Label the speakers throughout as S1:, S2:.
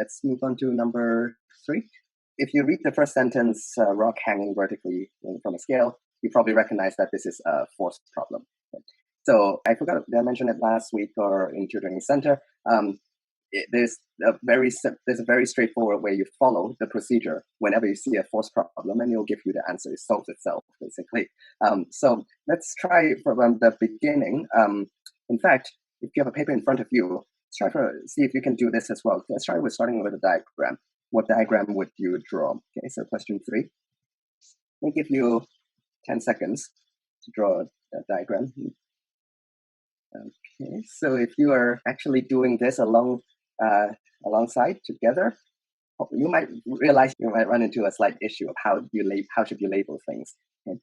S1: let's move on to number 3. If you read the first sentence, rock hanging vertically from a scale, you probably recognize that this is a force problem. So I forgot, did I mention it last week or in tutoring center? There's a very straightforward way you follow the procedure whenever you see a force problem, and it'll give you the answer. It solves itself, basically. So let's try from the beginning. In fact, if you have a paper in front of you, let's try see if you can do this as well. Let's try with starting with a diagram. What diagram would you draw? Okay, so question 3. Let me give you 10 seconds to draw a diagram. Okay, so if you are actually doing this alongside together, you might realize you might run into a slight issue of how should you label things. Okay.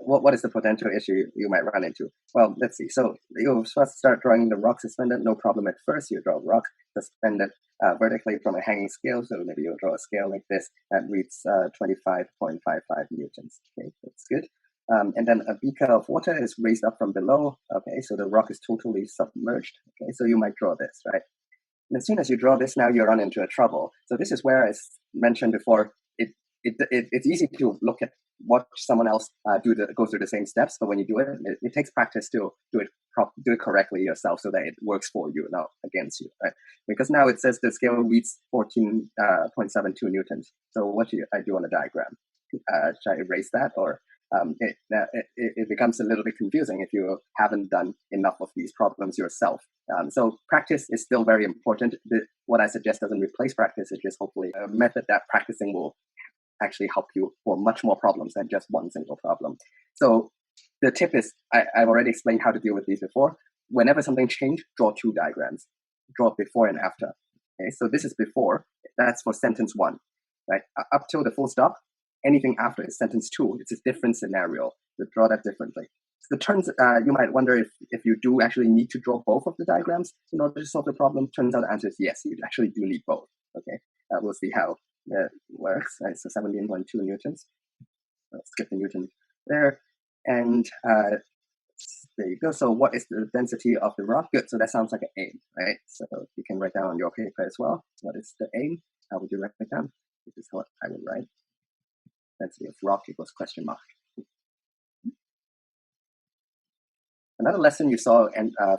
S1: What is the potential issue you might run into? Well, let's see. So you'll first start drawing the rock suspended. No problem at first. You draw a rock suspended vertically from a hanging scale. So maybe you'll draw a scale like this that reads 25.55 newtons. Okay, that's good. And then a beaker of water is raised up from below. Okay, so the rock is totally submerged. Okay, so you might draw this, right? And as soon as you draw this, now you run into a trouble. So this is where, as mentioned before, it's easy to look at watch someone else go through the same steps, but when you do it, it takes practice to do it correctly yourself so that it works for you, not against you, right? Because now it says the scale reads 14.72 newtons. So what should I do on the diagram? Should I erase that, or it becomes a little bit confusing if you haven't done enough of these problems yourself. So practice is still very important. What I suggest doesn't replace practice. It's just hopefully a method that practicing will actually help you for much more problems than just one single problem. So the tip is, I've already explained how to deal with these before. Whenever something changes, draw 2 diagrams. Draw before and after. Okay, so this is before. That's for sentence 1, right? Up till the full stop. Anything after is sentence 2. It's a different scenario. So draw that differently. So you might wonder if you do actually need to draw both of the diagrams in order to solve the problem. Turns out the answer is yes, you actually do need both. Okay, we'll see how that works. Right, so 17.2 newtons. Let's skip the newton there. And there you go. So what is the density of the rock? Good. So that sounds like an aim, right? So you can write down on your paper as well. What is the aim? How would you write it down? This is what I would write. Density of rock equals question mark. Another lesson you saw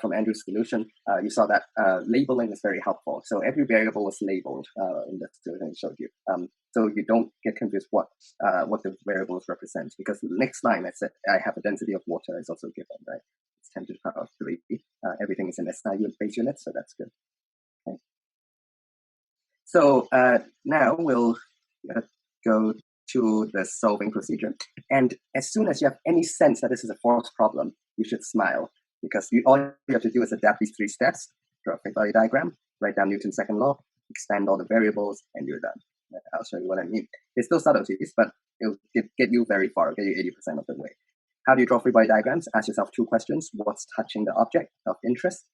S1: from Andrew's solution, you saw that labeling is very helpful. So every variable was labeled in the solution I showed you. So you don't get confused what the variables represent, because the next line I said I have a density of water is also given, right? It's 10 to the power of 3. Everything is in SI base units, so that's good. Okay. So now we'll go to the solving procedure. And as soon as you have any sense that this is a force problem, you should smile, because all you have to do is adapt these 3 steps, draw a Freebody diagram, write down Newton's second law, expand all the variables, and you're done. I'll show you what I mean. It's still subtleties, but it'll get you very far, get you 80% of the way. How do you draw Freebody diagrams? Ask yourself 2 questions. What's touching the object of interest,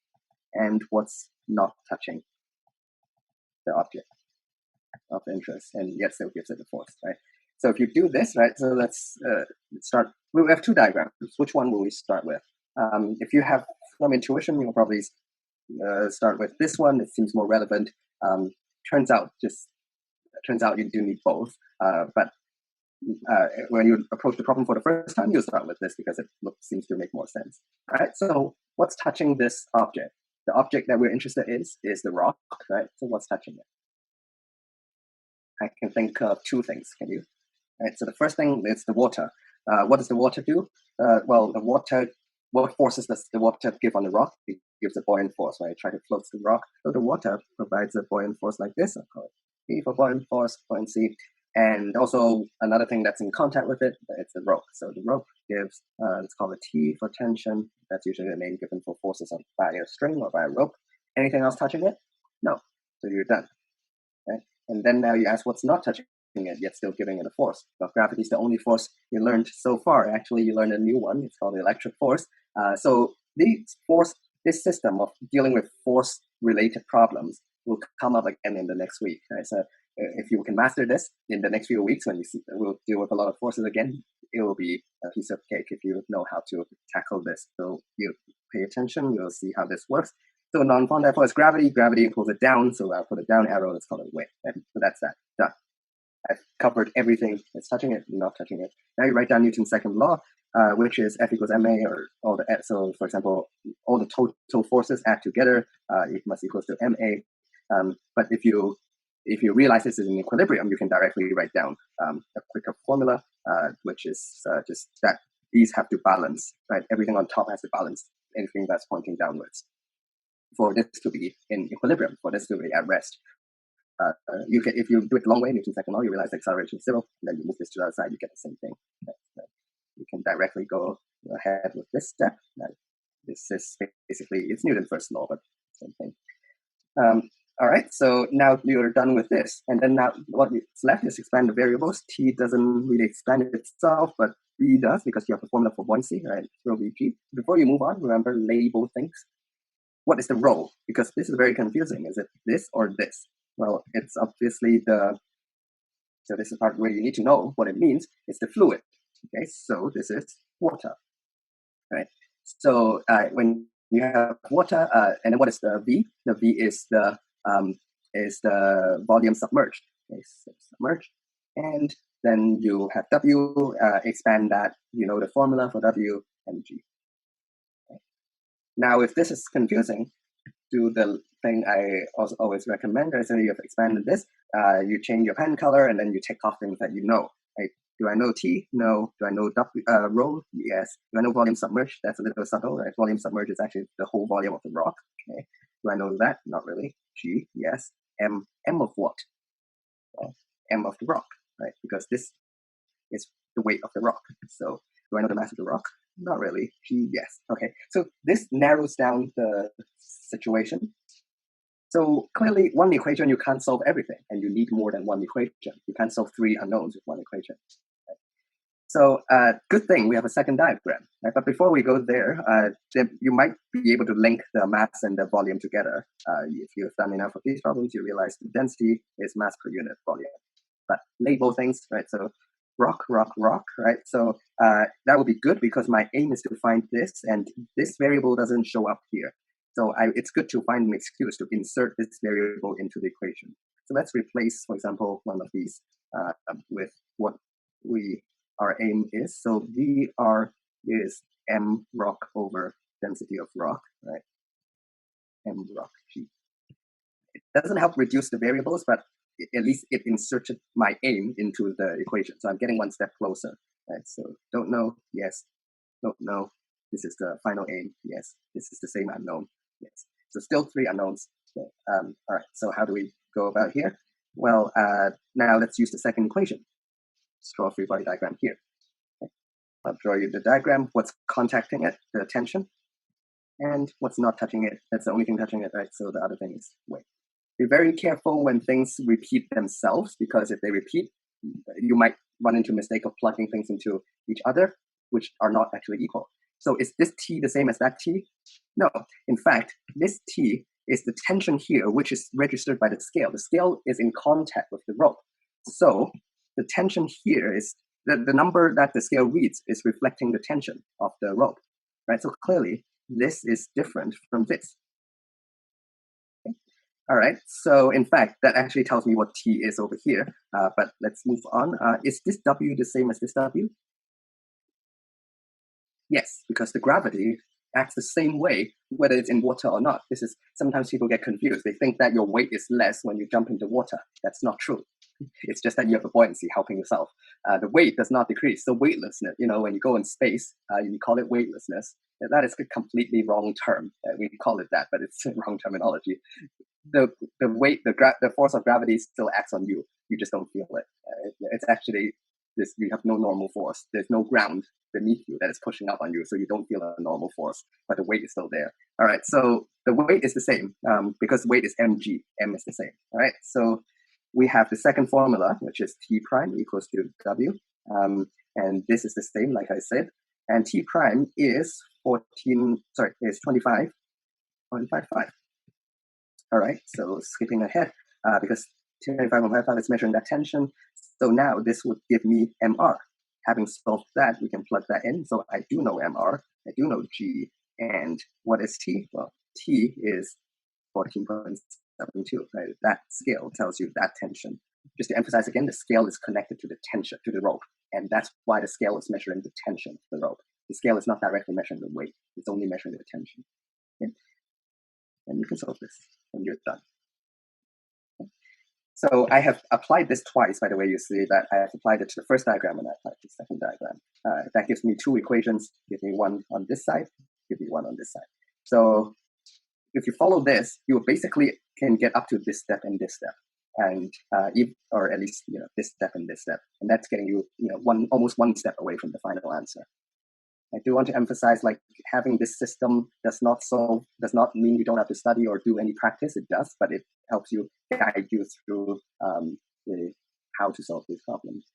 S1: and what's not touching the object of interest? And yet still gives it the force, right? So if you do this, right, so let's start. We have 2 diagrams. Which one will we start with? If you have some intuition, you'll probably start with this one. It seems more relevant. Turns out you do need both. But when you approach the problem for the first time, you'll start with this because it seems to make more sense. All right, so what's touching this object? The object that we're interested in is the rock, right? So what's touching it? I can think of 2 things. Can you? Right, so the first thing is the water. What does the water do? Well, what forces does the water give on the rock? It gives a buoyant force, right? Try to float the rock. So the water provides a buoyant force like this. I'll call it P for buoyant force, buoyancy. And also another thing that's in contact with it, it's the rope. So the rope gives, let's call it T for tension. That's usually the name given for forces by a string or by a rope. Anything else touching it? No. So you're done. Right? And then now you ask what's not touching it, yet still giving it a force. Well, gravity is the only force you learned so far. Actually, you learned a new one. It's called the electric force. So this system of dealing with force-related problems will come up again in the next week. Right? So if you can master this in the next few weeks, when we'll deal with a lot of forces again, it will be a piece of cake if you know how to tackle this. So you pay attention, you'll see how this works. So non-form therefore is gravity. Gravity pulls it down, so I'll put a down arrow. Let's call it weight. And so that's that. Done. I've covered everything that's touching it, not touching it. Now you write down Newton's second law, which is F equals ma, or all the so for example, all the total forces add together, it must equal to ma. But if you realize this is an equilibrium, you can directly write down a quicker formula, which is just that these have to balance, right? Everything on top has to balance anything that's pointing downwards for this to be in equilibrium, for this to be at rest. You can, if you do it the long way, Newton's second law, you realize the acceleration is 0, and then you move this to the other side, you get the same thing. Okay. You can directly go ahead with this step. This is basically, it's Newton's first law, but same thing. All right, so now you're done with this. And then now what's left is expand the variables. T doesn't really expand itself, but B does, because you have a formula for buoyancy, right? Rho Vg. Before you move on, remember, label things. What is the rho? Because this is very confusing. Is it this or this? Well, it's obviously so this is the part where you need to know what it means. It's the fluid. Okay, so this is water, right? So when you have water, and then what is the V? The V is the volume submerged. Okay, so submerged, and then you have W. Expand that. You know the formula for W and G. Okay. Now, if this is confusing, do the thing I also always recommend. So you have expanded this. You change your pen color, and then you tick off things that you know. Right? Do I know T? No. Do I know rho? Yes. Do I know volume submerged? That's a little subtle, right? Volume submerged is actually the whole volume of the rock. Okay. Do I know that? Not really. G? Yes. M of what? Well, M of the rock, right? Because this is the weight of the rock. So do I know the mass of the rock? Not really. G? Yes. Okay. So this narrows down the situation. So clearly, one equation, you can't solve everything, and you need more than one equation. You can't solve 3 unknowns with one equation. Right? So good thing we have a second diagram. Right? But before we go there, you might be able to link the mass and the volume together. If you've done enough of these problems, you realize the density is mass per unit volume. But label things, right? So rock, rock, rock, right? So that would be good, because my aim is to find this, and this variable doesn't show up here. So it's good to find an excuse to insert this variable into the equation. So let's replace, for example, one of these with what our aim is. So VR is M rock over density of rock, right? M rock G. It doesn't help reduce the variables, but at least it inserted my aim into the equation. So I'm getting one step closer, right? So don't know, yes. Don't know. This is the final aim, yes. This is the same unknown. Yes. So still 3 unknowns. Okay. All right. So how do we go about here? Well, now let's use the second equation. Let's draw a free body diagram here. Okay. I'll draw you the diagram. What's contacting it? The tension. And what's not touching it? That's the only thing touching it, right? So the other thing is weight. Be very careful when things repeat themselves, because if they repeat, you might run into a mistake of plugging things into each other, which are not actually equal. So is this T the same as that T? No. In fact, this T is the tension here, which is registered by the scale. The scale is in contact with the rope. So the tension here is, the number that the scale reads is reflecting the tension of the rope, right? So clearly, this is different from this. Okay. All right. So in fact, that actually tells me what T is over here. But let's move on. Is this W the same as this W? Yes, because the gravity acts the same way, whether it's in water or not. This is, sometimes people get confused. They think that your weight is less when you jump into water. That's not true. It's just that you have a buoyancy helping yourself. The weight does not decrease. So weightlessness, when you go in space, you call it weightlessness. That is a completely wrong term. We call it that, but it's wrong terminology. The weight, the force of gravity still acts on you. You just don't feel it. It's actually this. You have no normal force. There's no ground beneath you that is pushing up on you, so you don't feel a normal force, but the weight is still there. All right, so the weight is the same because weight is mg. M is the same. All right, so we have the second formula, which is T prime equals to W, and this is the same, like I said, and T prime is 25.55. All right, so skipping ahead, because 25.55 is measuring that tension. So now this would give me MR. Having solved that, we can plug that in. So I do know MR, I do know G, and what is T? Well, T is 14.72, right? That scale tells you that tension. Just to emphasize again, the scale is connected to the tension, to the rope. And that's why the scale is measuring the tension of the rope. The scale is not directly measuring the weight. It's only measuring the tension. Okay? And you can solve this and you're done. Okay? So I have applied this twice, by the way. You see that I have applied it to the first diagram and I applied it to the second diagram. That gives me two equations. Give me one on this side, give me one on this side. So if you follow this, you basically can get up to this step and this step, and or at least this step and this step, and that's getting you almost one step away from the final answer. I do want to emphasize, like, having this system does not mean you don't have to study or do any practice. It does, but it helps you guide you through how to solve these problems.